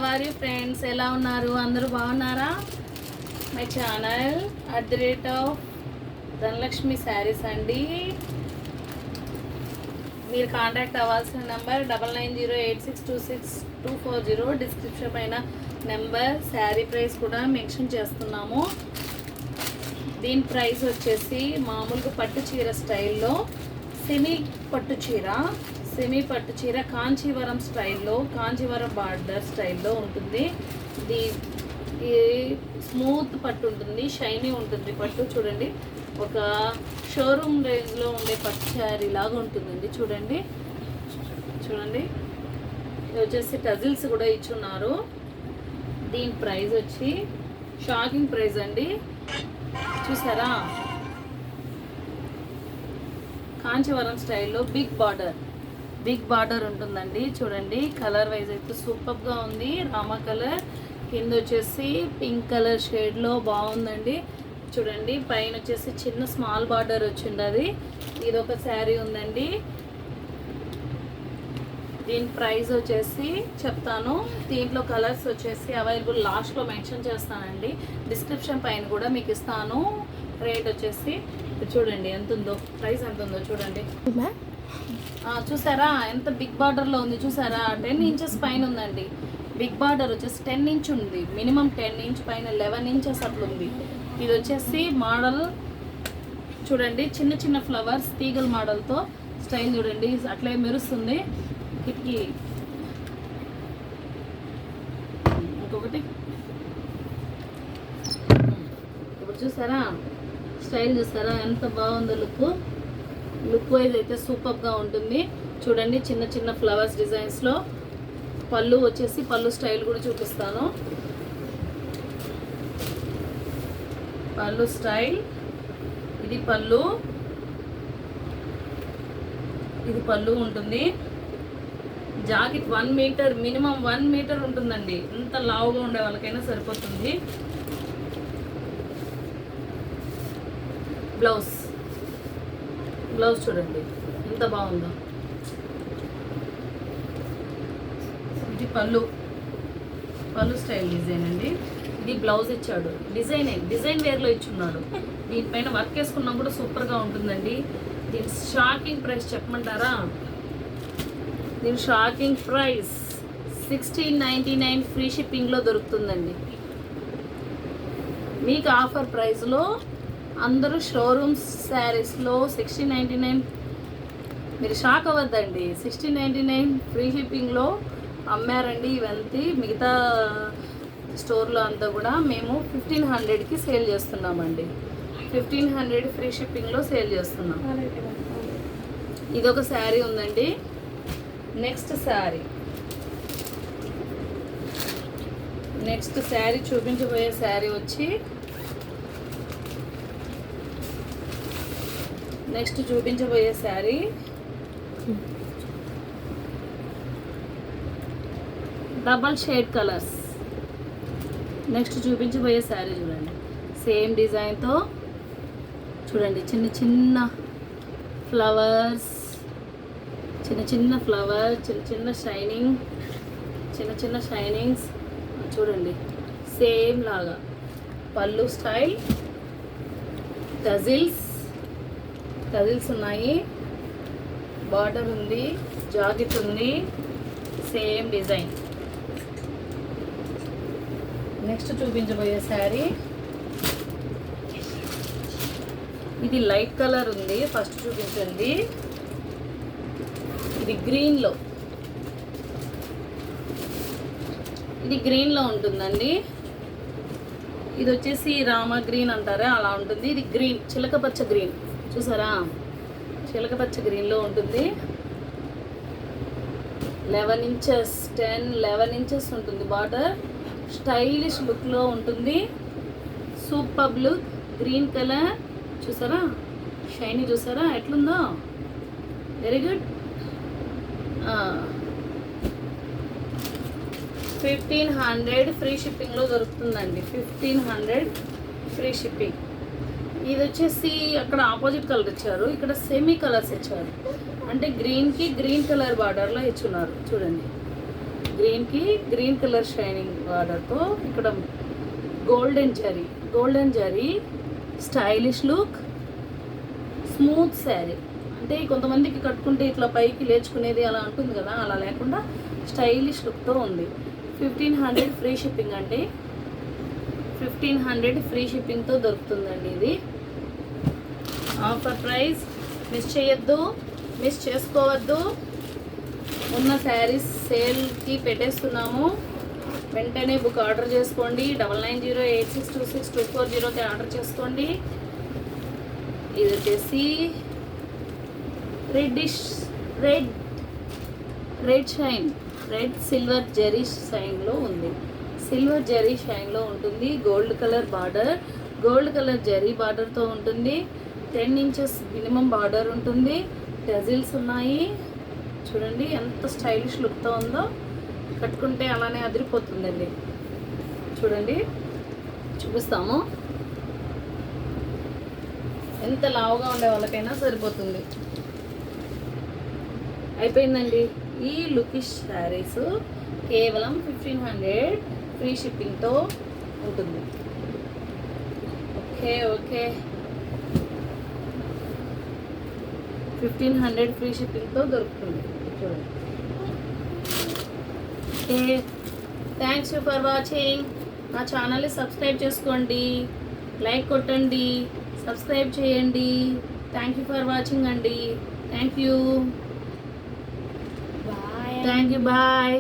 How are you friends, ఎలా ఉన్నారు? అందరూ బాగున్నారా? మై ఛానల్ ధనలక్ష్మి శారీస్ అండి. మీరు కాంటాక్ట్ అవ్వాల్సిన నెంబర్ 9908626240. డిస్క్రిప్షన్ పైన నెంబర్, శారీ ప్రైస్ కూడా మెన్షన్ చేస్తున్నాము. దీని ప్రైస్ వచ్చేసి మామూలుగా పట్టు చీర స్టైల్లో సెమీ పట్టు చీర కాంచీవరం స్టైల్లో, కాంచీవరం బార్డర్ స్టైల్లో ఉంటుంది. ఇది స్మూత్ పట్టు ఉంటుంది, షైనీ ఉంటుంది పట్టు. చూడండి, ఒక షోరూమ్ రేంజ్లో ఉండే పట్టు శారీ లాగా ఉంటుందండి. చూడండి, ఇది వచ్చేసి టజిల్స్ కూడా ఇచ్చున్నారు. దీని ప్రైస్ వచ్చి షాకింగ్ ప్రైస్ అండి. చూసారా, కాంచీవరం స్టైల్లో బిగ్ బార్డర్ ఉంటుందండి. చూడండి, కలర్ వైజ్ అయితే సూపర్గా ఉంది. రామా కలర్, కింద వచ్చేసి పింక్ కలర్ షేడ్లో బాగుందండి. చూడండి, పైన వచ్చేసి చిన్న స్మాల్ బార్డర్ వచ్చింది. ఇది ఒక శారీ ఉందండి. దీని ప్రైస్ వచ్చేసి చెప్తాను. దీంట్లో కలర్స్ వచ్చేసి అవైలబుల్ లాస్ట్లో మెన్షన్ చేస్తానండి. డిస్క్రిప్షన్ పైన కూడా మీకు ఇస్తాను. రేట్ వచ్చేసి చూడండి ఎంత ఉందో, ప్రైస్ ఎంత ఉందో చూడండి. చూసారా ఎంత బిగ్ బార్డర్లో ఉంది? చూసారా, 10 ఇంచెస్ పైన ఉందండి. బిగ్ బార్డర్ వచ్చేసి 10 ఇంచ్ ఉంది, మినిమం 10 ఇంచ్ పైన 11 ఇంచెస్ అట్లా ఉంది. ఇది వచ్చేసి మోడల్ చూడండి, చిన్న చిన్న ఫ్లవర్స్ తీగల మోడల్తో స్టైల్ చూడండి, అట్లే మెరుస్తుంది. కిటికీ ఇంకొకటి ఇప్పుడు చూసారా, స్టైల్ చూసారా ఎంత బాగుందో. లుక్ వైజ్ అయితే సూపర్గా ఉంటుంది. చూడండి, చిన్న చిన్న ఫ్లవర్స్ డిజైన్స్లో. పళ్ళు వచ్చేసి పళ్ళు స్టైల్ కూడా చూపిస్తాను. పళ్ళు స్టైల్, ఇది పళ్ళు ఉంటుంది. జాకెట్ 1 మీటర్, మినిమం 1 మీటర్ ఉంటుందండి. ఇంత లావుగా ఉండే వాళ్ళకైనా సరిపోతుంది. బ్లౌజ్ చూడండి ఎంత బాగుందో. ఇది పళ్ళు స్టైల్ డిజైన్ అండి. ఇది బ్లౌజ్ ఇచ్చాడు, డిజైన్ వేర్లో ఇచ్చున్నాడు. దీనిపైన వర్క్ వేసుకున్నా కూడా సూపర్గా ఉంటుందండి. దీని షాకింగ్ ప్రైస్ చెప్పమంటారా? దీని షాకింగ్ ప్రైస్ 1699 ఫ్రీ షిప్పింగ్లో దొరుకుతుందండి. మీకు ఆఫర్ ప్రైస్లో అందరూ షోరూమ్స్ శారీస్లో 1699, మీరు షాక్ అవ్వద్దండి. 1699 ఫ్రీ షిప్పింగ్లో అమ్మారండి ఇవంతా. మిగతా స్టోర్లో అంతా కూడా మేము 1500కి సేల్ చేస్తున్నామండి. 1500 ఫ్రీ షిప్పింగ్లో సేల్ చేస్తున్నాం. ఇదొక శారీ ఉందండి. నెక్స్ట్ శారీ చూపించబోయే శారీ వచ్చి డబల్ షేడ్ కలర్స్. నెక్స్ట్ చూపించబోయే శారీ చూడండి, సేమ్ డిజైన్తో. చూడండి, చిన్న చిన్న ఫ్లవర్స్, చిన్న షైనింగ్స్ చూడండి, సేమ్ లాగా. పళ్ళు స్టైల్, టజిల్స్ ఉన్నాయి, బార్డర్ ఉంది, జాకెట్ ఉంది, సేమ్ డిజైన్. నెక్స్ట్ చూపించబోయే శారీ ఇది లైట్ కలర్ ఉంది. ఫస్ట్ చూపించండి, ఇది గ్రీన్లో ఉంటుందండి. ఇది వచ్చేసి రామా గ్రీన్ అంటారా, అలా ఉంటుంది. ఇది గ్రీన్, చిలకపచ్చ గ్రీన్. చూసారా, చిలకపచ్చ గ్రీన్లో ఉంటుంది. 11 ఇంచెస్ ఉంటుంది బార్డర్. స్టైలిష్ లుక్లో ఉంటుంది. Super look, green colour. చూసారా, షైనీ చూసారా ఎట్లుందో, వెరీ గుడ్. 1500 ఫ్రీ షిప్పింగ్లో దొరుకుతుందండి. 1500 ఫ్రీ షిప్పింగ్. ఇది వచ్చేసి అక్కడ ఆపోజిట్ కలర్ ఇచ్చారు, ఇక్కడ సెమీ కలర్స్ ఇచ్చారు. అంటే గ్రీన్కి గ్రీన్ కలర్ బార్డర్లో ఇచ్చున్నారు. చూడండి, గ్రీన్ షైనింగ్కి గ్రీన్ కలర్ షైనింగ్ బార్డర్తో ఇక్కడ golden zari stylish look, smooth sari. అంటే కొంతమందికి కట్టుకుంటే ఇట్లా పైకి లేచుకునేది అలా ఉంటుంది కదా, అలా లేకుండా స్టైలిష్ లుక్తో ఉంది. 1500 ఫ్రీ షిప్పింగ్ అండి. 1500 ఫ్రీ షిప్పింగ్తో దొరుకుతుందండి ఇది. ఆఫర్ ప్రైస్ మిస్ చేసుకోవద్దు. ఉన్న శారీస్ సేల్కి పెట్టేస్తున్నాము. వెంటనే బుక్ ఆర్డర్ చేసుకోండి. 9908626240కి ఆర్డర్ చేసుకోండి. ఇది వచ్చేసి రెడ్ సిల్వర్ జరీ షైన్లో ఉంది. సిల్వర్ జరీ షైన్లో ఉంటుంది. గోల్డ్ కలర్ జరీ బార్డర్తో ఉంటుంది. 10 ఇంచెస్ మినిమం బార్డర్ ఉంటుంది. టజిల్స్ ఉన్నాయి. చూడండి ఎంత స్టైలిష్ లుక్తో ఉందో. కట్టుకుంటే అలానే అదిరిపోతుందండి. చూడండి చూపిస్తాము. ఎంత లావుగా ఉండే వాళ్ళకైనా సరిపోతుంది. అయిపోయిందండి. ఈ లుకిష్ శారీస్ కేవలం 1500 ఫ్రీ షిప్పింగ్తో ఉంటుంది. ఓకే 1500 ఫ్రీ షిప్పింగ్తో దొరుకుతుంది. చూడండి. Okay, thanks for watching. నా ఛానల్ని సబ్స్క్రైబ్ చేసుకోండి, లైక్ కొట్టండి, సబ్స్క్రైబ్ చేయండి. థ్యాంక్ యూ ఫర్ వాచింగ్ అండి. Thank you. బాయ్.